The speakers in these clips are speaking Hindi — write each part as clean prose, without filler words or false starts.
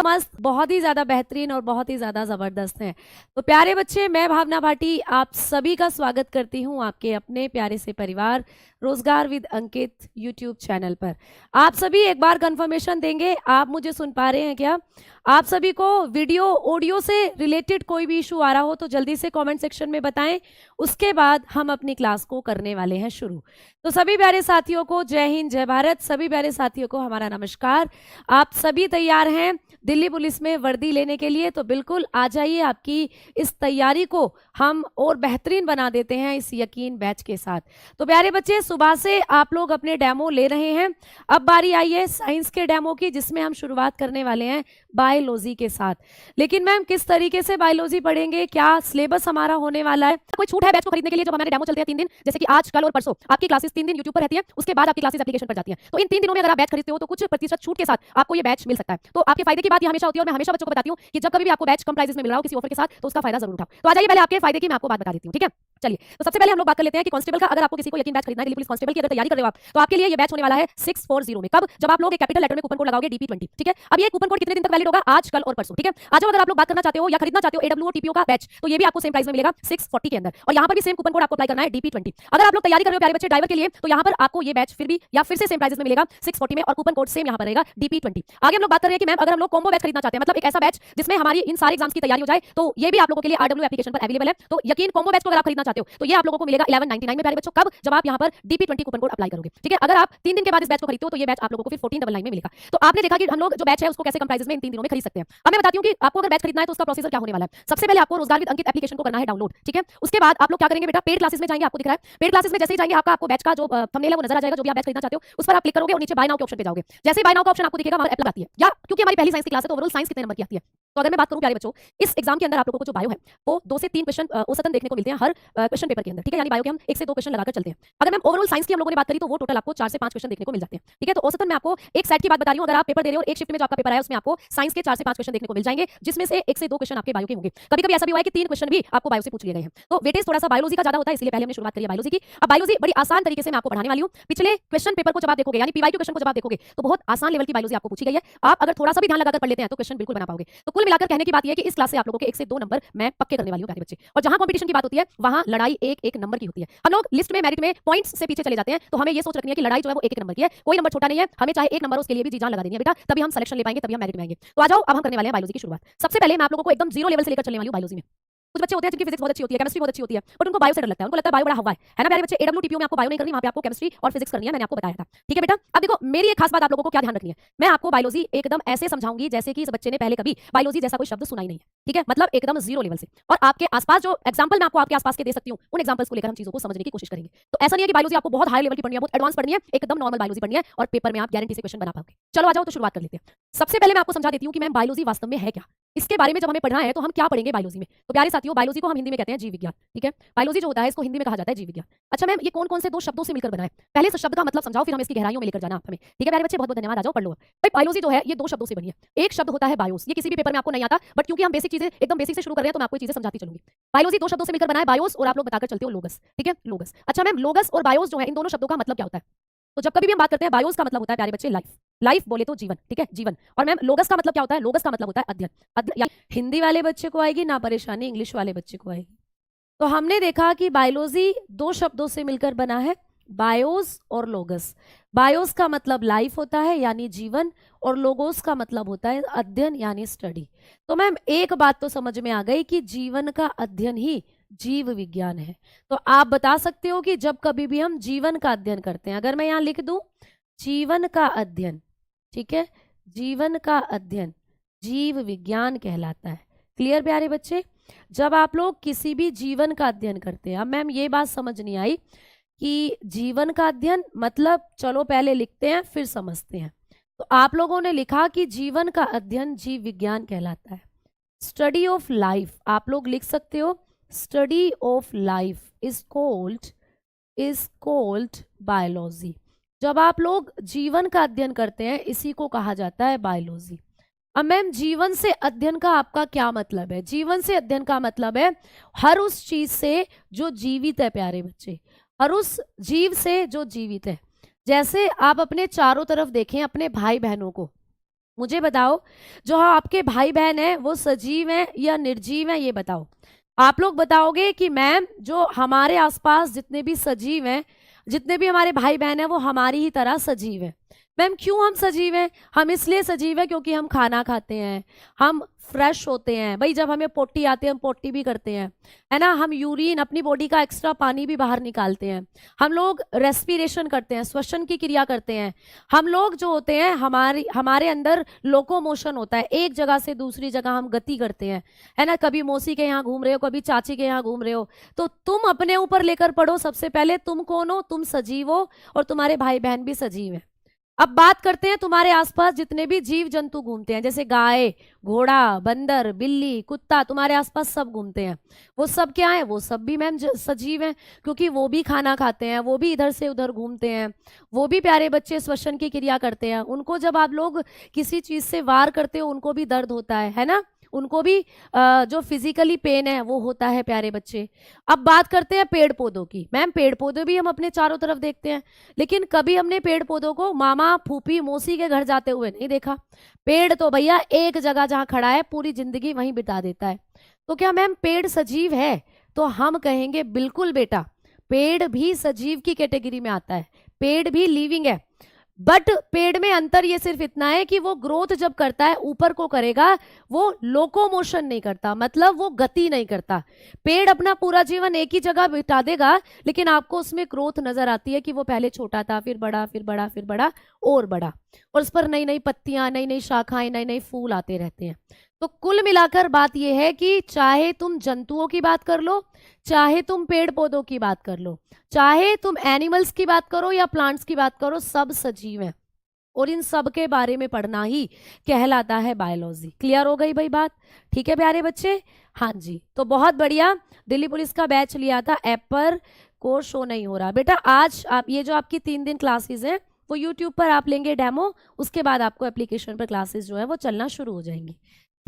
मस्त, बहुत ही ज्यादा बेहतरीन और बहुत ही ज्यादा जबरदस्त हैं। तो प्यारे बच्चे, मैं भावना भाटी आप सभी का स्वागत करती हूँ आपके अपने प्यारे से परिवार रोजगार विद अंकित यूट्यूब चैनल पर। आप सभी एक बार कंफर्मेशन देंगे, आप मुझे सुन पा रहे हैं क्या? आप सभी को वीडियो ऑडियो से रिलेटेड कोई भी इशू आ रहा हो तो जल्दी से कमेंट सेक्शन में बताएं। उसके बाद हम अपनी क्लास को करने वाले हैं शुरू। तो सभी प्यारे साथियों को जय हिंद जय भारत, सभी प्यारे साथियों को हमारा नमस्कार। आप सभी तैयार हैं दिल्ली पुलिस में वर्दी लेने के लिए? तो बिल्कुल आ जाइए, आपकी इस तैयारी को हम और बेहतरीन बना देते हैं इस यकीन बैच के साथ। तो प्यारे बच्चे, सुबह से आप लोग अपने डेमो ले रहे हैं। अब बारी आई है साइंस के डेमो की, जिसमें हम शुरुआत करने वाले हैं बायोलॉजी के साथ। लेकिन मैम किस तरीके से बायोलॉजी पढ़ेंगे, क्या सिलेबस हमारा होने वाला है? कोई छूट है बैच को खरीदने के लिए? जब हमारे डेमो चलते हैं 3 दिन, जैसे कि आज, कल और परसों, आपकी क्लासेस 3 दिन यूट्यूब पर रहती है, उसके बाद आपकी क्लासेस एप्लीकेशन पर जाती है। तो इन 3 दिनों में अगर आप बैच खरीदते हो तो कुछ प्रतिशत छूट के साथ आपको ये बैच मिल सकता है। तो आपके फायदे की बात ये हमेशा होती है, और मैं हमेशा बच्चों को बताती हूँ कि जब कभी भी आपको बैच कम प्राइस में मिल रहा हो किसी ऑफर के साथ, तो उसका फायदा जरूर उठाओ। तो आ जाइए, पहले आपके फायदे की मैं आपको बात बता देती हूँ, ठीक है? चलिए, तो सबसे पहले हम लोग बात कर लेते हैं कि कांस्टेबल का। अगर आपको किसी को यकीन बैच खरीदना है, दिल्ली पुलिस कांस्टेबल की अगर तैयारी कर रहे हो आप, तो आपके लिए ये बैच होने वाला है 640 में। कब? जब आप लोग एक कैपिटल लेटर में कूपन कोड लगाओगे DP20, ठीक है? अब ये कूपन कोड कितने दिन तक वैलिड होगा? आज, कल और परसों, ठीक है? आज अगर आप लोग बात करना चाहते हो या खरीदना चाहते हो AWO और TPO का बैच, तो ये भी आपको सेम प्राइस में मिलेगा 640 के अंदर, और यहाँ पर भी सेम कूपन कोड आपको अप्लाई करना है DP20। अगर आप लोग तैयारी कर रहे हो प्यारे बच्चे ड्राइवर के लिए, तो यहाँ पर आपको ये बैच फिर से सेम प्राइस में मिलेगा 640 में, और कूपन कोड सेम यहाँ पर रहेगा DP20। आगे हम लोग बात कर रहे हैं कि मैम अगर हम लोग कॉम्बो बैच खरीदना चाहते हैं, मतलब एक ऐसा बैच जिसमें हमारी इन सारे एग्जाम्स की तैयारी हो जाए, तो ये भी आप लोगों के लिए RW एप्लीकेशन पर अवेलेबल है। तो यकीन कॉम्बो बैच को अगर आप खरीदना चाहते हो तो ये आप लोगों को मिलेगा 1199 में प्यारे बच्चों। कब? जब आप यहाँ पर DP20 कूपन कोड अप्लाई करोगे, ठीक है? अगर आप 3 दिन के बाद इस बैच को खरीदते हो तो ये बैच आप लोगों को फिर 1499 में मिलेगा। तो आपने देखा कि हम लोग जो बैच है उसको कैसे कम प्राइस में इन 3 दिनों में खरीद सकते हैं। अब मैं बताती हूँ कि आपको अगर बैच खरीदना है तो उसका प्रोसीजर क्या होने वाला है। सबसे पहले आपको रोजगार विद अंकित एप्लीकेशन को करना है डाउनलोड, ठीक है? उसके बाद आप लोग क्या करेंगे बेटा, पेड क्लासेस में जाएंगे। आपको दिख रहा है पेड क्लासेस में जैसे ही जाएंगे, आपको बैच का जो थंबनेल है वो नजर आ जाएगा, जो भी आप बैच खरीदना चाहते हो उस पर आप क्लिक करोगे और नीचे बाय नाउ के ऑप्शन पे जाओगे। जैसे ही बाय नाउ का ऑप्शन आपको दिखेगा, वहां अप्लाई आती है, या क्योंकि हमारी पहली साइंस की क्लास है तो ओवरऑल साइंस कितने नंबर की आती है। तो अगर मैं बात करूं प्यारे बच्चों, इस एग्जाम के अंदर आप लोगों को जो बायो है वो 2 से 3 क्वेश्चन औसतन देखने को मिलते हैं हर क्वेश्चन पेपर के अंदर, ठीक है? यानी बायो के हम 1 से 2 क्वेश्चन लगाकर चलते हैं। अगर मैं ओवरऑल साइंस की हम लोगों ने बात करी तो वो टोटल आपको 4 से 5 क्वेश्चन देखने को मिल जाते हैं, ठीक है? तो औसतन मैं आपको एक सेट की बात बता रही हूं। अगर आप पेपर दे रहे हो और एक शिफ्ट में जो आपका पेपर आया उसमें आपको साइंस के 4 से 5 क्वेश्चन देखने को मिल जाएंगे, जिसमें से 1 से 2 क्वेश्चन आपके बायो के होंगे। कभी-कभी ऐसा भी हुआ है कि 3 क्वेश्चन भी आपको बायो से पूछ लिए गए हैं। तो वेटेज थोड़ा सा बायोलॉजी का ज्यादा होता है, इसलिए पहले हमने शुरुआत करी है बायोलॉजी की। अब बायोलॉजी बड़ी आसान तरीके से मैं आपको पढ़ाने वाली हूं। पिछले क्वेश्चन पेपर को जब आप देखोगे, यानी PYQ क्वेश्चन को जब आप देखोगे, तो बहुत आसान लेवल की बायोलॉजी आपको पूछी गई है। आप अगर थोड़ा सा भी ध्यान लगाकर पढ़ लेते हैं तो क्वेश्चन बिल्कुल बना पाओगे। तो कुल मिलाकर कहने की बात यह है कि इस क्लास से आप लोगों के 1 से 2 नंबर मैं पक्के करने वाली हूं प्यारे बच्चे। और जहां कंपटीशन की बात होती है वहां लड़ाई एक नंबर की होती है। हम लोग लिस्ट में मेरिट में पॉइंट्स से पीछे चले जाते हैं, तो हमें ये सोच रखनी है कि लड़ाई जो है वो 1 नंबर की है, कोई नंबर छोटा नहीं है। हमें चाहे 1 नंबर उसके लिए भी जी जान लगा देनी है बेटा, तभी हम सिलेक्शन ले पाएंगे, तभी हम मेरिट में आएंगे। तो आ जाओ, अब हम करने वाले हैं बायोलॉजी की शुरुआत। सबसे पहले मैं आप लोगों को एकदम 0 लेवल से लेकर चलने वाली हूं बायोलॉजी में। कुछ बच्चे होते हैं जिनकी फिजिक्स बहुत अच्छी होती है, केमिस्ट्री बहुत अच्छी होती है, बट उनको बायो से डर लगता है, उनको लगता है बायो बड़ा हवा है ना प्यारे बच्चे? AWO TPO में आपको बायो नहीं करनी, वहां पे आपको केमिस्ट्री और फिजिक्स करनी है, मैंने आपको बताया था, ठीक है बेटा? अब देखो, मेरी एक खास बात आप लोगों को क्या ध्यान रखनी है, मैं आपको बायोलॉजी एकदम ऐसे समझाऊंगी जैसे कि इस बच्चे ने पहले कभी बायोलॉजी जैसा कोई शब्द सुना ही नहीं है, ठीक है? मतलब एकदम 0 लेवल से। और आपके आसपास जो एग्जांपल मैं आपको आपके आसपास के दे सकती हूँ, उन एग्जांपल्स को लेकर हम चीजों को समझने की कोशिश करेंगे। तो ऐसा नहीं है कि बायोलॉजी आपको बहुत हाई लेवल की पढ़नी है, बहुत एडवांस पढ़नी है, एकदम नॉर्मल बायोलॉजी पढ़नी है, और पेपर में आप गारंटी से क्वेश्चन बना पाओगे। चलो आ जाओ, तो शुरुआत कर लेते हैं। सबसे पहले मैं आपको समझा देती हूँ कि मैम बायोलॉजी वास्तव में है क्या। इसके बारे में जब हमें पढ़ना है तो हम क्या पढ़ेंगे बायोलॉजी में। तो प्यारे साथियों, बायोलॉजी को हम हिंदी में कहते हैं जीव विज्ञान, ठीक है? बायोलॉजी जो होता है इसको हिंदी में कहा जाता है जीव विज्ञान। अच्छा मैम, ये कौन-कौन से 2 शब्दों से मिलकर बना है? पहले इस शब्द का मतलब समझाओ, फिर हम इसकी गहराइयों में लेकर जाना आप हमें, ठीक है प्यारे बच्चे? बहुत-बहुत धन्यवाद। आ जाओ, पढ़ लो। भाई बायोलॉजी जो है ये 2 शब्दों से बनी है। एक शब्द होता है बायोस, ये किसी भी पेपर में आपको नहीं आता, बट क्योंकि हम बेसिक चीजें एकदम बेसिक से शुरू कर रहे हैं तो मैं आपको ये चीजें समझाती चलूंगी। बायोलॉजी 2 शब्दों से मिलकर बना है, बायोस, और आप लोग बताकर चलते हो लोगस, ठीक है? लोगस। अच्छा मैम, लोगस और बायोस जो है, इन दोनों शब्दों का मतलब क्या होता है? तो जब कभी भी हम बात करते हैं, बायोस का मतलब होता है प्यारे बच्चे लाइफ, लाइफ बोले तो जीवन, ठीक है? जीवन। और मैम लोगस का मतलब क्या होता है? लोगस का मतलब होता है अध्ययन। अध्ययन हिंदी वाले बच्चे को आएगी ना परेशानी, इंग्लिश वाले बच्चे को आएगी। तो हमने देखा कि बायोलॉजी 2 शब्दों से मिलकर बना है, बायोस और लोगस। बायोस का मतलब लाइफ होता है यानी जीवन, और लोगोस का मतलब होता है अध्ययन यानी स्टडी। तो मैम एक बात तो समझ में आ गई कि जीवन का अध्ययन ही जीव विज्ञान है। तो आप बता सकते हो कि जब कभी भी हम जीवन का अध्ययन करते हैं, अगर मैं यहां लिख दूं जीवन का अध्ययन, ठीक है? जीवन का अध्ययन जीव विज्ञान कहलाता है। क्लियर प्यारे बच्चे? जब आप लोग किसी भी जीवन का अध्ययन करते हैं, अब मैम ये बात समझ नहीं आई कि जीवन का अध्ययन मतलब, चलो पहले लिखते हैं फिर समझते हैं। तो आप लोगों ने लिखा कि जीवन का अध्ययन जीव विज्ञान कहलाता है। स्टडी ऑफ लाइफ आप लोग लिख सकते हो, study of life is called biology. जब आप लोग जीवन का अध्ययन करते हैं इसी को कहा जाता है बायोलॉजी। अब मैम जीवन से अध्ययन का आपका क्या मतलब है? जीवन से अध्ययन का मतलब है हर उस चीज से जो जीवित है प्यारे बच्चे, हर उस जीव से जो जीवित है। जैसे आप अपने चारों तरफ देखें अपने भाई बहनों को, मुझे बताओ, जो आपके भाई बहन है वो सजीव हैं या निर्जीव हैं, ये बताओ। आप लोग बताओगे कि मैम जो हमारे आसपास जितने भी सजीव हैं, जितने भी हमारे भाई बहन हैं, वो हमारी ही तरह सजीव हैं। मैम क्यों हम सजीव हैं? हम इसलिए सजीव हैं क्योंकि हम खाना खाते हैं, हम फ्रेश होते हैं भाई, जब हमें पोटी आती है हम पोटी भी करते हैं, है ना, हम यूरिन अपनी बॉडी का एक्स्ट्रा पानी भी बाहर निकालते हैं, हम लोग रेस्पिरेशन करते हैं, श्वसन की क्रिया करते हैं, हम लोग जो होते हैं हमारे अंदर लोकोमोशन होता है, एक जगह से दूसरी जगह हम गति करते हैं, है ना, कभी मौसी के यहाँ घूम रहे हो, कभी चाची के यहाँ घूम रहे हो। तो तुम अपने ऊपर लेकर पढ़ो, सबसे पहले तुम कौन हो? तुम सजीव हो और तुम्हारे भाई बहन भी सजीव हैं। अब बात करते हैं तुम्हारे आसपास जितने भी जीव जंतु घूमते हैं, जैसे गाय, घोड़ा, बंदर, बिल्ली, कुत्ता, तुम्हारे आसपास सब घूमते हैं। वो सब क्या है? वो सब भी मैम सजीव हैं, क्योंकि वो भी खाना खाते हैं, वो भी इधर से उधर घूमते हैं, वो भी प्यारे बच्चे श्वसन की क्रिया करते हैं। उनको जब आप लोग किसी चीज से वार करते हो उनको भी दर्द होता है ना, उनको भी जो फिजिकली पेन है वो होता है प्यारे बच्चे। अब बात करते हैं पेड़ पौधों की। मैम पेड़ पौधे भी हम अपने चारों तरफ देखते हैं, लेकिन कभी हमने पेड़ पौधों को मामा, फूफी, मौसी के घर जाते हुए नहीं देखा। पेड़ तो भैया एक जगह जहां खड़ा है पूरी जिंदगी वहीं बिता देता है। तो क्या मैम पेड़ सजीव है? तो हम कहेंगे बिल्कुल बेटा, पेड़ भी सजीव की कैटेगरी में आता है, पेड़ भी लिविंग है। बट पेड़ में अंतर ये सिर्फ इतना है कि वो ग्रोथ जब करता है ऊपर को करेगा, वो लोकोमोशन नहीं करता, मतलब वो गति नहीं करता। पेड़ अपना पूरा जीवन एक ही जगह बिता देगा, लेकिन आपको उसमें ग्रोथ नजर आती है कि वो पहले छोटा था, फिर बड़ा, फिर बड़ा, फिर बड़ा और बड़ा, और उस पर नई नई पत्तियां, नई नई शाखाएं, नए नए फूल आते रहते हैं। तो कुल मिलाकर बात यह है कि चाहे तुम जंतुओं की बात कर लो, चाहे तुम पेड़ पौधों की बात कर लो, चाहे तुम एनिमल्स की बात करो या प्लांट्स की बात करो, सब सजीव हैं और इन सब के बारे में पढ़ना ही कहलाता है बायोलॉजी। क्लियर हो गई भाई बात? ठीक है प्यारे बच्चे, हाँ जी। तो बहुत बढ़िया, दिल्ली पुलिस का बैच लिया था, ऐप पर कोर्स शो नहीं हो रहा बेटा। आज आप ये जो आपकी 3 दिन क्लासेस हैं वो यूट्यूब पर आप लेंगे डेमो, उसके बाद आपको एप्लीकेशन पर क्लासेस जो है वो चलना शुरू हो जाएंगी।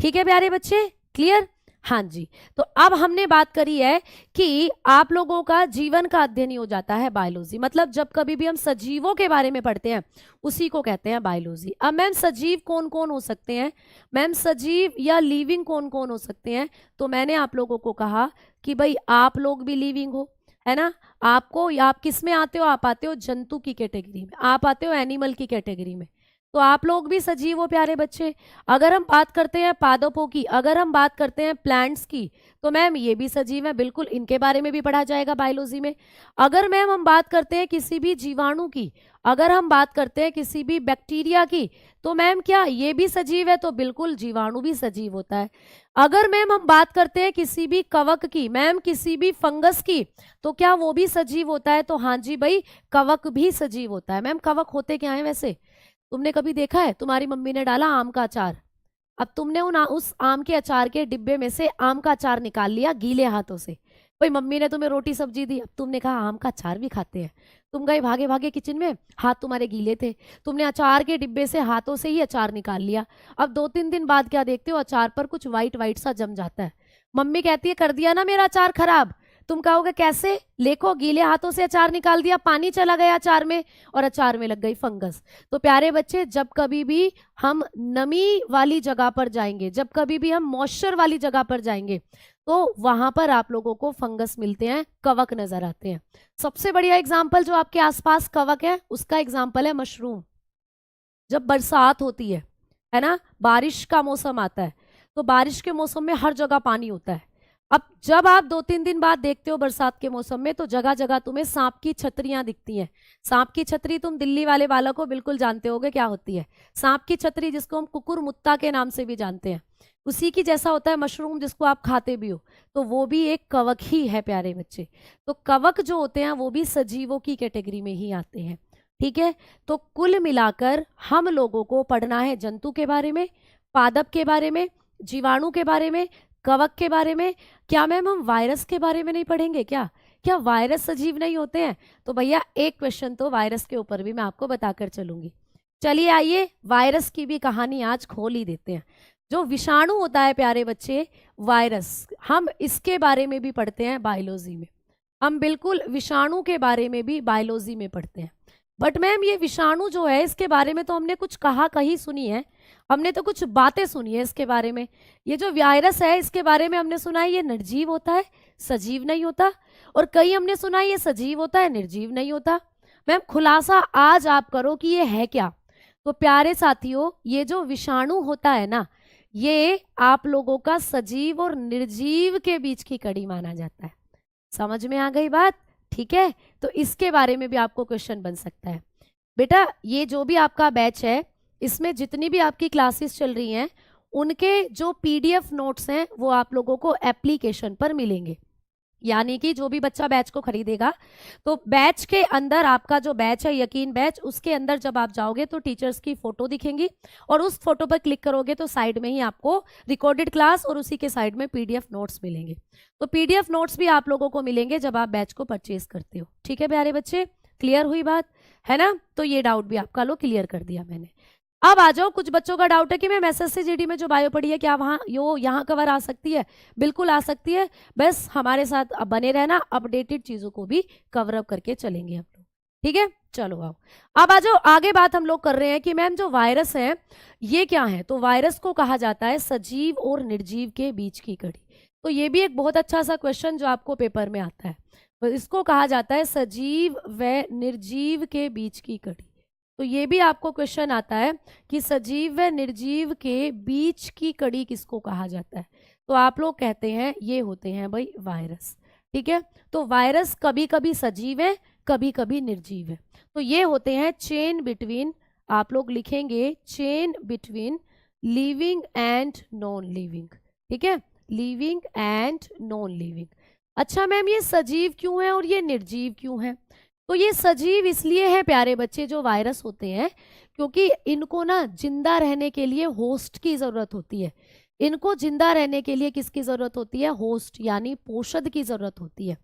ठीक है प्यारे बच्चे, क्लियर? हाँ जी। तो अब हमने बात करी है कि आप लोगों का जीवन का अध्ययन ही हो जाता है बायोलॉजी, मतलब जब कभी भी हम सजीवों के बारे में पढ़ते हैं उसी को कहते हैं बायोलॉजी। अब मैम सजीव कौन कौन हो सकते हैं? मैम सजीव या लिविंग कौन कौन हो सकते हैं? तो मैंने आप लोगों को कहा कि भाई आप लोग भी लिविंग हो, है ना। आपको, आप किस में आते हो? आप आते हो जंतु की कैटेगरी में, आप आते हो एनिमल की कैटेगरी में, तो आप लोग भी सजीव हो प्यारे बच्चे। अगर हम बात करते हैं पादपों की, अगर हम बात करते हैं प्लांट्स की, तो मैम ये भी सजीव है, बिल्कुल इनके बारे में भी पढ़ा जाएगा बायोलॉजी में। अगर मैम हम बात करते हैं किसी भी जीवाणु की, अगर हम बात करते हैं किसी भी बैक्टीरिया की, तो मैम क्या ये भी सजीव है? तो बिल्कुल जीवाणु भी सजीव होता है। अगर मैम हम बात करते हैं किसी भी कवक की, मैम किसी भी फंगस की, तो क्या वो भी सजीव होता है? तो हाँ जी भाई, कवक भी सजीव होता है। मैम कवक होते क्या है वैसे? तुमने कभी देखा है तुम्हारी मम्मी ने डाला आम का अचार, अब तुमने उस आम के अचार के डिब्बे में से आम का अचार निकाल लिया गीले हाथों से, भाई मम्मी ने तुम्हें रोटी सब्जी दी, अब तुमने कहा आम का अचार भी खाते हैं, तुम गए भागे भागे किचन में, हाथ तुम्हारे गीले थे, तुमने अचार के डिब्बे से हाथों से ही अचार निकाल लिया। अब 2-3 दिन बाद क्या देखते हो? अचार पर कुछ व्हाइट व्हाइट सा जम जाता है। मम्मी कहती है कर दिया ना मेरा अचार खराब। तुम कहोगे कैसे? देखो गीले हाथों से अचार निकाल दिया, पानी चला गया अचार में और अचार में लग गई फंगस। तो प्यारे बच्चे, जब कभी भी हम नमी वाली जगह पर जाएंगे, जब कभी भी हम मॉइस्चर वाली जगह पर जाएंगे, तो वहां पर आप लोगों को फंगस मिलते हैं, कवक नजर आते हैं। सबसे बढ़िया एग्जाम्पल जो आपके आसपास कवक है उसका एग्जाम्पल है मशरूम। जब बरसात होती है ना, बारिश का मौसम आता है, तो बारिश के मौसम में हर जगह पानी होता है। अब जब आप 2-3 दिन बाद देखते हो बरसात के मौसम में, तो जगह जगह तुम्हें सांप की छतरियां दिखती हैं। सांप की छतरी तुम दिल्ली वाले बालक को बिल्कुल जानते होगे क्या होती है। सांप की छतरी, जिसको हम कुकुर मुत्ता के नाम से भी जानते हैं, उसी की जैसा होता है मशरूम, जिसको आप खाते भी हो, तो वो भी एक कवक ही है प्यारे बच्चे। तो कवक जो होते हैं वो भी सजीवों की कैटेगरी में ही आते हैं। ठीक है, तो कुल मिलाकर हम लोगों को पढ़ना है जंतु के बारे में, पादप के बारे में, जीवाणु के बारे में, कवक के बारे में। क्या मैम हम वायरस के बारे में नहीं पढ़ेंगे क्या? क्या वायरस सजीव नहीं होते हैं? तो भैया एक क्वेश्चन तो वायरस के ऊपर भी मैं आपको बताकर चलूंगी। चलिए आइए वायरस की भी कहानी आज खोल ही देते हैं। जो विषाणु होता है प्यारे बच्चे, वायरस, हम इसके बारे में भी पढ़ते हैं बायोलॉजी में। हम बिल्कुल विषाणु के बारे में भी बायोलॉजी में पढ़ते हैं। बट मैम ये विषाणु जो है इसके बारे में तो हमने कुछ कहा कही सुनी है, हमने तो कुछ बातें सुनी है इसके बारे में। ये जो वायरस है इसके बारे में हमने सुना है ये निर्जीव होता है, सजीव नहीं होता। और कई हमने सुना है ये सजीव होता है, निर्जीव नहीं होता। मैम खुलासा आज आप करो कि ये है क्या। तो प्यारे साथियों, ये जो विषाणु होता है ना, ये आप लोगों का सजीव और निर्जीव के बीच की कड़ी माना जाता है। समझ में आ गई बात? ठीक है, तो इसके बारे में भी आपको क्वेश्चन बन सकता है। बेटा ये जो भी आपका बैच है, इसमें जितनी भी आपकी क्लासेस चल रही हैं, उनके जो पीडीएफ नोट्स हैं वो आप लोगों को एप्लीकेशन पर मिलेंगे। यानी कि जो भी बच्चा बैच को खरीदेगा, तो बैच के अंदर आपका जो बैच है यकीन बैच, उसके अंदर जब आप जाओगे तो टीचर्स की फोटो दिखेंगी और उस फोटो पर क्लिक करोगे तो साइड में ही आपको रिकॉर्डेड क्लास और उसी के साइड में पीडीएफ नोट्स मिलेंगे। तो पीडीएफ नोट्स भी आप लोगों को मिलेंगे जब आप बैच को परचेज करते हो। ठीक है प्यारे बच्चे, क्लियर हुई बात है ना? तो ये डाउट भी आपका लो क्लियर कर दिया मैंने। अब आ जाओ, कुछ बच्चों का डाउट है कि मैम एसएससी जीडी में जो बायो पढ़ी है क्या वहाँ यहाँ कवर आ सकती है? बिल्कुल आ सकती है, बस हमारे साथ अब बने रहना, अपडेटेड चीजों को भी कवर अप करके चलेंगे हम लोग। ठीक है, चलो आओ अब आ जाओ आगे। बात हम लोग कर रहे हैं कि मैम जो वायरस है ये क्या है। तो वायरस को कहा जाता है सजीव और निर्जीव के बीच की कड़ी। तो ये भी एक बहुत अच्छा सा क्वेश्चन जो आपको पेपर में आता है, तो इसको कहा जाता है सजीव व निर्जीव के बीच की कड़ी। तो ये भी आपको क्वेश्चन आता है कि सजीव व निर्जीव के बीच की कड़ी किसको कहा जाता है। तो आप लोग कहते हैं ये होते हैं भाई वायरस। ठीक है, तो वायरस कभी कभी सजीव है, कभी कभी निर्जीव है। तो ये होते हैं चेन बिटवीन, आप लोग लिखेंगे chain between living and non living. ठीक है, लिविंग एंड नॉन लिविंग। अच्छा मैम ये सजीव क्यों है और ये निर्जीव क्यों है? तो ये सजीव इसलिए है प्यारे बच्चे जो वायरस होते हैं, क्योंकि इनको ना जिंदा रहने के लिए होस्ट की जरूरत होती है। इनको जिंदा रहने के लिए किसकी जरूरत होती है? होस्ट यानी पोषद की जरूरत होती है।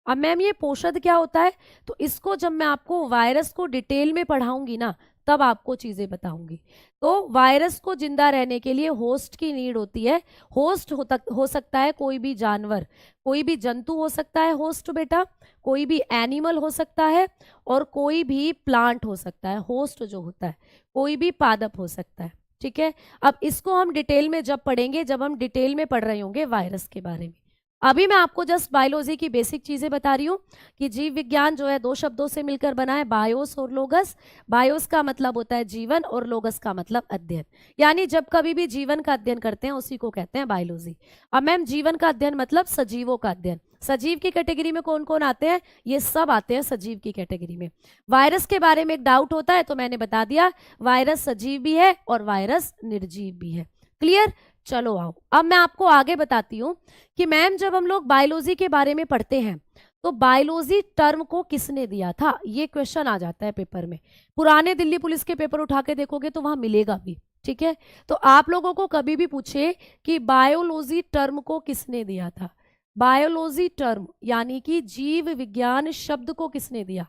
अब मैम ये पोषद क्या होता है? तो इसको जब मैं आपको वायरस को डिटेल में पढ़ाऊंगी ना तब आपको चीजें बताऊंगी। तो वायरस को जिंदा रहने के लिए होस्ट की नीड होती है। होस्ट हो सकता है कोई भी जानवर, कोई भी जंतु हो सकता है होस्ट बेटा, कोई भी एनिमल हो सकता है और कोई भी प्लांट हो सकता है। होस्ट जो होता है कोई भी पादप हो सकता है। ठीक है, अब इसको हम डिटेल में जब पढ़ेंगे, जब हम डिटेल में पढ़ रहे होंगे वायरस के बारे में। अभी मैं आपको जस्ट बायोलॉजी की बेसिक चीजें बता रही हूँ कि जीव विज्ञान जो है दो शब्दों से मिलकर बना है, बायोस और लोगस। बायोस का मतलब होता है जीवन और लोगस का मतलब अध्ययन। यानी जब कभी भी जीवन का अध्ययन करते हैं उसी को कहते हैं बायोलॉजी। अब मैम जीवन का अध्ययन मतलब सजीवों का अध्ययन। सजीव की कैटेगरी में कौन कौन आते हैं? ये सब आते हैं सजीव की कैटेगरी में। वायरस के बारे में एक डाउट होता है तो मैंने बता दिया, वायरस सजीव भी है और वायरस निर्जीव भी है। क्लियर? चलो आओ अब मैं आपको आगे बताती हूँ कि मैम जब हम लोग बायोलॉजी के बारे में पढ़ते हैं तो बायोलॉजी टर्म को किसने दिया था, ये क्वेश्चन आ जाता है पेपर में। पुराने दिल्ली पुलिस के पेपर उठा के देखोगे तो वहां मिलेगा भी। ठीक है, तो आप लोगों को कभी भी पूछे कि बायोलॉजी टर्म को किसने दिया था, बायोलॉजी टर्म यानी कि जीव विज्ञान शब्द को किसने दिया,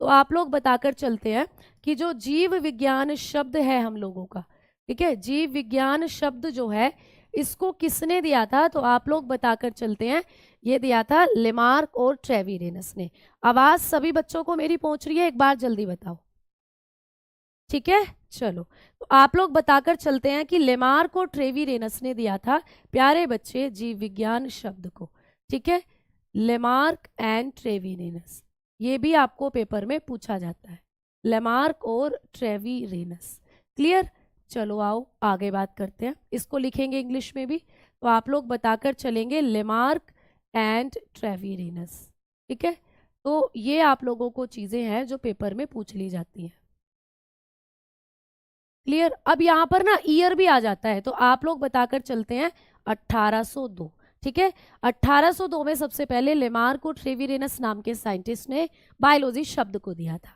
तो आप लोग बताकर चलते हैं कि जो जीव विज्ञान शब्द है हम लोगों का, ठीक है, जीव विज्ञान शब्द जो है इसको किसने दिया था, तो आप लोग बताकर चलते हैं ये दिया था लेमार्क और ट्रेविरेनस ने। आवाज सभी बच्चों को मेरी पहुंच रही है? एक बार जल्दी बताओ। ठीक है, चलो तो आप लोग बताकर चलते हैं कि लेमार्क और ट्रेविरेनस ने दिया था प्यारे बच्चे जीव विज्ञान शब्द को। ठीक है, लेमार्क एंड ट्रेविरेनस, ये भी आपको पेपर में पूछा जाता है, लेमार्क और ट्रेविरेनस। क्लियर? चलो आओ आगे बात करते हैं, इसको लिखेंगे इंग्लिश में भी, तो आप लोग बताकर चलेंगे लेमार्क एंड ट्रेविरेनस। ठीक है, तो ये आप लोगों को चीजें हैं जो पेपर में पूछ ली जाती हैं। क्लियर? अब यहाँ पर ना ईयर भी आ जाता है, तो आप लोग बताकर चलते हैं 1802। ठीक है, 1802 में सबसे पहले लेमार्क और ट्रेविरेनस नाम के साइंटिस्ट ने बायोलॉजी शब्द को दिया था।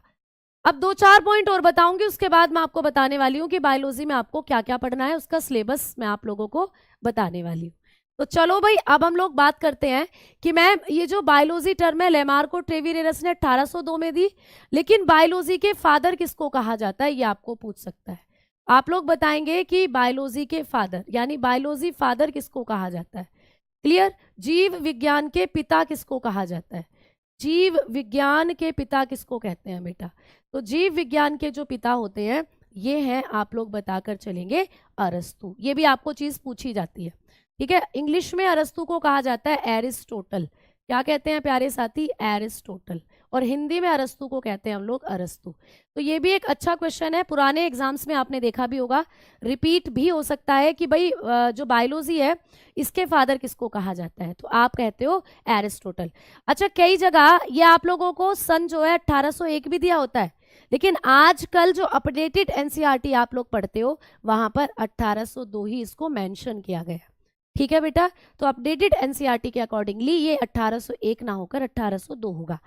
अब दो चार पॉइंट और बताऊंगी, उसके बाद मैं आपको बताने वाली हूँ कि बायोलॉजी में आपको क्या क्या पढ़ना है, उसका सिलेबस मैं आप लोगों को बताने वाली हूँ। तो चलो भाई अब हम लोग बात करते हैं कि मैम ये जो बायोलॉजी टर्म है लेमार्क और ट्रेविरेनस ने 1802 में दी, लेकिन बायोलॉजी के फादर किसको कहा जाता है ये आपको पूछ सकता है। आप लोग बताएंगे कि बायोलॉजी के फादर यानी बायोलॉजी फादर किसको कहा जाता है। क्लियर? जीव विज्ञान के पिता किसको कहा जाता है? जीव विज्ञान के पिता किसको कहते हैं बेटा? तो जीव विज्ञान के जो पिता होते हैं ये हैं, आप लोग बताकर चलेंगे, अरस्तु। ये भी आपको चीज पूछी जाती है, ठीक है। इंग्लिश में अरस्तु को कहा जाता है एरिस्टोटल। क्या कहते हैं प्यारे साथी? एरिस्टोटल। और हिंदी में अरस्तु को कहते हैं हम लोग अरस्तु। तो ये भी एक अच्छा क्वेश्चन है, पुराने एग्जाम्स में आपने देखा भी होगा, रिपीट भी हो सकता है कि भाई जो बायोलॉजी है इसके फादर किसको कहा जाता है? तो आप कहते हो एरिस्टोटल। अच्छा, कई जगह ये आप लोगों को सन जो है 1801 भी दिया होता है, लेकिन आजकल जो अपडेटेड एनसीईआरटी आप लोग पढ़ते हो वहां पर 1802 ही इसको मेंशन किया गया, ठीक है बेटा। तो अपडेटेड एनसीईआरटी के अकॉर्डिंगली ये 1801 ना होकर 1802 होगा।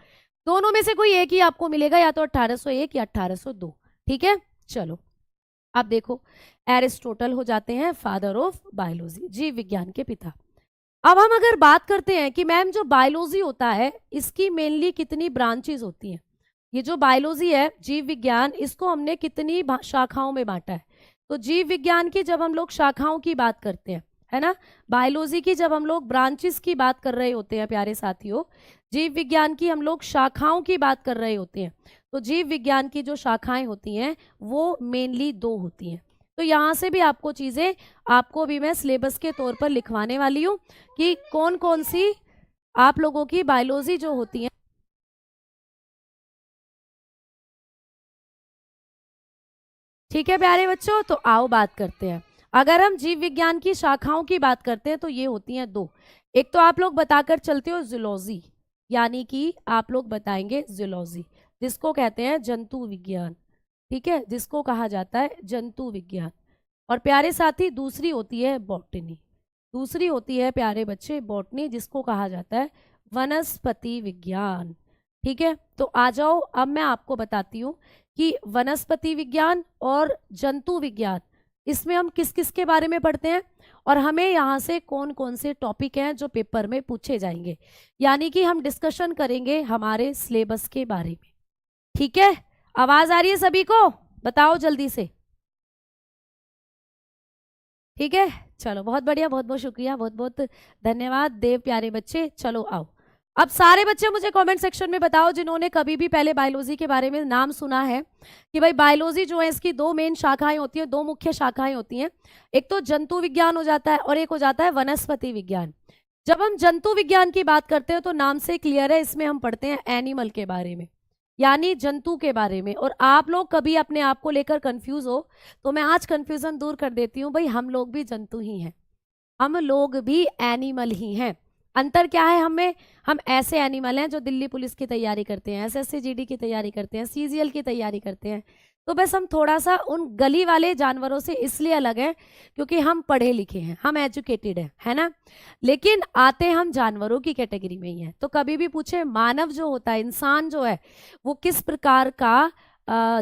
दोनों में से कोई एक ही आपको मिलेगा, या तो 1801 या 1802, ठीक है। चलो अब देखो, एरिस्टोटल हो जाते हैं फादर ऑफ बायोलॉजी, जीव विज्ञान के पिता। अब हम अगर बात करते हैं कि मैम जो बायोलॉजी होता है इसकी मेनली कितनी ब्रांचेस होती हैं, ये जो बायोलॉजी है जीव विज्ञान, इसको हमने कितनी शाखाओं में बांटा है? तो जीव विज्ञान की जब हम लोग शाखाओं की बात करते हैं, है ना, बायोलॉजी की जब हम लोग ब्रांचेस की बात कर रहे होते हैं प्यारे साथियों, जीव विज्ञान की हम लोग शाखाओं की बात कर रहे होते हैं, तो जीव विज्ञान की जो शाखाएं होती हैं वो मेनली 2 होती हैं। तो यहाँ से भी आपको चीजें, आपको भी मैं सिलेबस के तौर पर लिखवाने वाली हूँ कि कौन कौन सी आप लोगों की बायोलॉजी जो होती है, ठीक है प्यारे बच्चों। तो आओ बात करते हैं। अगर हम जीव विज्ञान की शाखाओं की बात करते हैं तो ये होती हैं 2। एक तो आप लोग बताकर चलते हो जूलॉजी, यानी कि आप लोग बताएंगे जूलॉजी, जिसको कहते हैं जंतु विज्ञान, ठीक है, जिसको कहा जाता है जंतु विज्ञान। और प्यारे साथी दूसरी होती है बॉटनी, दूसरी होती है प्यारे बच्चे बॉटनी, जिसको कहा जाता है वनस्पति विज्ञान, ठीक है। तो आ जाओ, अब मैं आपको बताती हूँ कि वनस्पति विज्ञान और जंतु विज्ञान, इसमें हम किस किस के बारे में पढ़ते हैं और हमें यहाँ से कौन कौन से टॉपिक हैं जो पेपर में पूछे जाएंगे, यानी कि हम डिस्कशन करेंगे हमारे सिलेबस के बारे में, ठीक है। आवाज आ रही है सभी को? बताओ जल्दी से, ठीक है। चलो बहुत बढ़िया, बहुत बहुत शुक्रिया, बहुत बहुत धन्यवाद देव प्यारे बच्चे। चलो आओ, अब सारे बच्चे मुझे कमेंट सेक्शन में बताओ जिन्होंने कभी भी पहले बायोलॉजी के बारे में नाम सुना है कि भाई बायोलॉजी जो है इसकी 2 मेन शाखाएं होती हैं, 2 मुख्य शाखाएं होती हैं। एक तो जंतु विज्ञान हो जाता है और एक हो जाता है वनस्पति विज्ञान। जब हम जंतु विज्ञान की बात करते हैं तो नाम से क्लियर है, इसमें हम पढ़ते हैं एनिमल के बारे में, यानी जंतु के बारे में। और आप लोग कभी अपने आप को लेकर कंफ्यूज हो तो मैं आज कंफ्यूजन दूर कर देती हूँ, भाई हम लोग भी जंतु ही हैं, हम लोग भी एनिमल ही हैं। अंतर क्या है हमें? हम ऐसे एनिमल हैं जो दिल्ली पुलिस की तैयारी करते हैं, एसएससी जीडी की तैयारी करते हैं, सीजीएल की तैयारी करते हैं। तो बस हम थोड़ा सा उन गली वाले जानवरों से इसलिए अलग हैं क्योंकि हम पढ़े लिखे हैं, हम एजुकेटेड हैं, है ना, लेकिन आते हम जानवरों की कैटेगरी में ही हैं। तो कभी भी पूछे मानव जो होता है, इंसान जो है, वो किस प्रकार का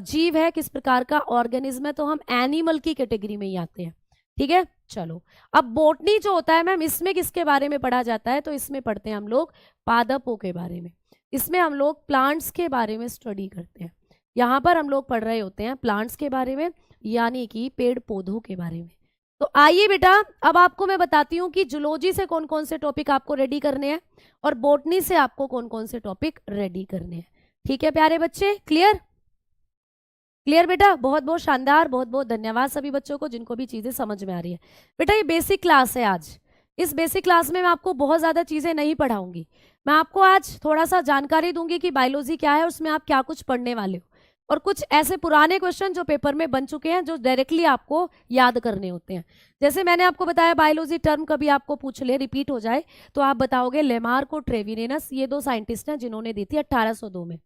जीव है, किस प्रकार का ऑर्गेनिज्म है, तो हम एनिमल की कैटेगरी में ही आते हैं, ठीक है। चलो अब बोटनी जो होता है मैम, इसमें किसके बारे में पढ़ा जाता है? तो इसमें पढ़ते हैं हम लोग पादपों के बारे में, इसमें हम लोग प्लांट्स के बारे में स्टडी करते हैं। यहाँ पर हम लोग पढ़ रहे होते हैं प्लांट्स के बारे में, यानी कि पेड़ पौधों के बारे में। तो आइए बेटा, अब आपको मैं बताती हूँ कि जूलॉजी से कौन कौन से टॉपिक आपको रेडी करने हैं और बोटनी से आपको कौन कौन से टॉपिक रेडी करने हैं, ठीक है प्यारे बच्चे। क्लियर? क्लियर बेटा, बहुत बहुत शानदार, बहुत बहुत धन्यवाद सभी बच्चों को जिनको भी चीजें समझ में आ रही है। बेटा ये बेसिक क्लास है आज, इस बेसिक क्लास में मैं आपको बहुत ज्यादा चीजें नहीं पढ़ाऊंगी, मैं आपको आज थोड़ा सा जानकारी दूंगी कि बायोलॉजी क्या है, उसमें आप क्या कुछ पढ़ने वाले हो, और कुछ ऐसे पुराने क्वेश्चन जो पेपर में बन चुके हैं जो डायरेक्टली आपको याद करने होते हैं। जैसे मैंने आपको बताया बायोलॉजी टर्म कभी आपको पूछ ले, रिपीट हो जाए, तो आप बताओगे लेमार्क और ट्रेविनेनस, ये 2 साइंटिस्ट हैं जिन्होंने दी थी 1802 में।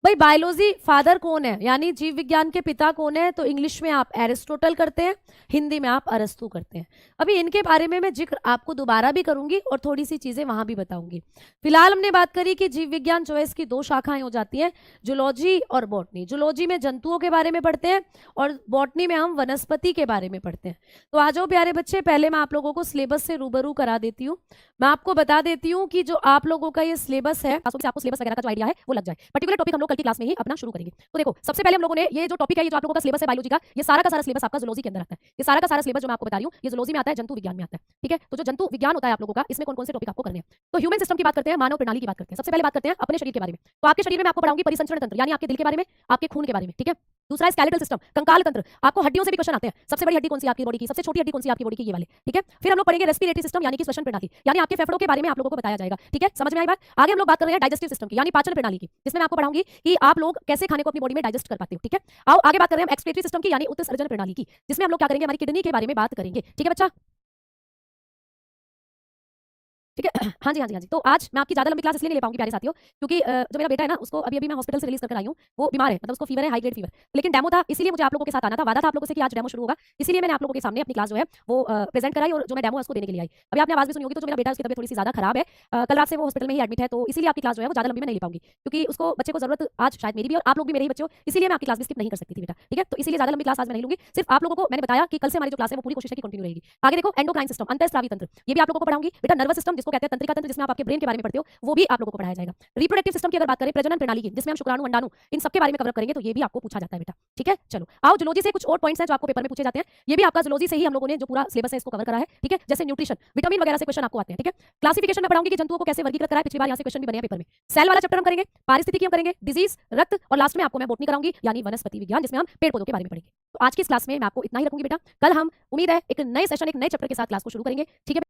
भाई बायोलॉजी फादर कौन है, यानी जीव विज्ञान के पिता कौन है? तो इंग्लिश में आप एरिस्टोटल करते हैं, हिंदी में आप अरस्तु करते हैं। अभी इनके बारे में मैं जिक्र आपको दोबारा भी करूंगी और थोड़ी सी चीजें वहां भी बताऊंगी। फिलहाल हमने बात करी कि जीव विज्ञान जो है इसकी 2 शाखाएं हो जाती हैं, जूलॉजी और बॉटनी। जूलॉजी में जंतुओं के बारे में पढ़ते हैं और बॉटनी में हम वनस्पति के बारे में पढ़ते हैं। तो आ जाओ प्यारे बच्चे, पहले मैं आप लोगों को सिलेबस से रूबरू करा देती हूँ। मैं आपको बता देती हूँ कि जो आप लोगों का ये सिलेबस है, आपको सिलेबस वगैरह का जो आइडिया है वो लग जाए। पर्टिकुलर टॉपिक हम लोग कल की क्लास में ही अपना शुरू करेंगे। तो देखो, सबसे पहले हम लोगों ने ये जो टॉपिक है, ये जो आप लोगों का सिलेबस है बायोलॉजी का, ये सारा का सारा सिलेबस आपका जूलॉजी के अंदर आता है। ये सारा का सारा सिलेबस जो मैं आपको बता रही हूँ, ये जूलॉजी में आता है, जंतु विज्ञान में आता है। ठीक है, तो जो जंतु विज्ञान होता है आप लोगों का, इसमें कौन कौन से टॉपिक आपको करने हैं। तो ह्यूमन सिस्टम की बात करते हैं, मानव प्रणाली की बात करते हैं। सबसे पहले बात करते हैं अपने शरीर के बारे में। तो आपके शरीर में आपको पढ़ाऊंगी परिसंचरण तंत्र, यानी आपके दिल के बारे में, आपके खून के बारे में। ठीक है, दूसरा स्केलेटल सिस्टम, कंकाल तंत्र, आपको हड्डियों से भी क्वेश्चन आते हैं। सबसे बड़ी हड्डी कौन सी आपकी बॉडी की, सबसे छोटी हड्डी कौन सी आपकी बॉडी की, ये वाले। ठीक है, फिर हम लोग पढ़ेंगे रेस्पिरेटरी सिस्टम, यानी कि श्वसन प्रणाली, यानी आपके फेफड़ों के बारे में आप लोगों को बताया जाएगा। ठीक है, समझ में आई बात। आगे हम लोग बात कर रहे हैं डाइजेस्टिव सिस्टम की, यानी पाचन प्रणाली की, जिसमें मैं आपको पढ़ाऊंगी कि आप लोग कैसे खाने को अपनी बॉडी में डाइजेस्ट कर पाते हो। ठीक है, आओ आगे बात कर रहे हैं एक्सक्रीटरी सिस्टम की, यानी उत्सर्जन प्रणाली की, जिसमें हम लोग क्या करेंगे, हमारी किडनी के बारे में बात करेंगे। ठीक है बच्चा, ठीक है। हाँ जी, हाँ जी, हाँ जी। तो आज मैं आपकी ज़्यादा लंबी क्लास इसलिए नहीं ले पाऊंगी प्यारे साथियों, क्योंकि जो मेरा बेटा है ना, उसको अभी मैं हॉस्पिटल से रिलीज कर आई हूँ। वो बीमार है, मतलब उसको फीवर है, हाई ग्रेड फीवर। लेकिन डेमो था, इसीलिए मुझे आप लोगों के साथ आना था। वादा था आप लोगों से कि आज डेमो शुरू होगा, इसीलिए मैंने आप लोगों के सामने अपनी क्लास जो है वो प्रेजेंट कराई, और जो मैं डेमो है उसको देने के लिए आई। अभी आपने आवाज भी सुनी होगी, तो जो मेरा बेटा है उसकी तबियत थोड़ी सी ज़्यादा खराब है, कल रात से वो हॉस्पिटल में ही एडमिट है, तो इसीलिए आपकी क्लास जो है वो ज़्यादा लंबी मैं नहीं ले पाऊंगी, क्योंकि उसको बच्चे को जरूरत आज शायद मेरी भी और आप लोग भी मेरे ही बच्चे हो, इसीलिए मैं आपकी क्लास भी स्किप नहीं कर सकती थी बेटा। ठीक है, तो इसीलिए ज़्यादा लंबी क्लास आज मैं नहीं लूंगी। सिर्फ आप लोगों को मैंने बताया कि कल से हमारी जो क्लास है वो पूरी कोशिश है कि कंटिन्यू रहेगी। आगे देखो, एंडोक्राइन सिस्टम, अंतःस्रावी तंत्र, ये भी आप लोगों को पढ़ाऊंगी बेटा। नर्वस सिस्टम, जिसको कहते हैं तंत्रिका तंत्र, जिसमें आप आपके ब्रेन के बारे में पढ़ते हो, वो भी आप लोगों को पढ़ाया जाएगा। रिप्रोडक्टिव सिस्टम की अगर बात करें, प्रजनन प्रणाली की, जिसमें हम शुक्राणु, अंडाणु, इन सबके बारे में कवर करेंगे, तो ये भी आपको पूछा जाता है बेटा। ठीक है, चलो आओ, जूलॉजी से कुछ और पॉइंट्स हैं जो आपको पेपर में पूछे जाते हैं। ये भी आपका जूलॉजी से ही हम लोगों ने जो पूरा सिलेबस है इसको कवर करा है। ठीक है, जैसे न्यूट्रिशन, विटामिन वगैरह से क्वेश्चन आपको आते हैं। ठीक है, क्लासिफिकेशन में पढ़ाऊंगी कि जंतुओं को कैसे वर्गीकृत करा है, पिछली बार यहाँ से क्वेश्चन भी बने हैं पेपर में। सेल वाला चैप्टर हम करेंगे, पारिस्थितिकी हम करेंगे, डिजीज, रक्त, और लास्ट में आपको मैं बॉटनी कराऊंगी, यानी वनस्पति विज्ञान, जिसमें हम पेड़ पौधों के बारे में पढ़ेंगे। तो आज की इस क्लास में मैं आपको इतना ही रखूंगी बेटा। कल हम उम्मीद है एक नए सेशन, एक नए चैप्टर के साथ क्लास को शुरू करेंगे। ठीक है।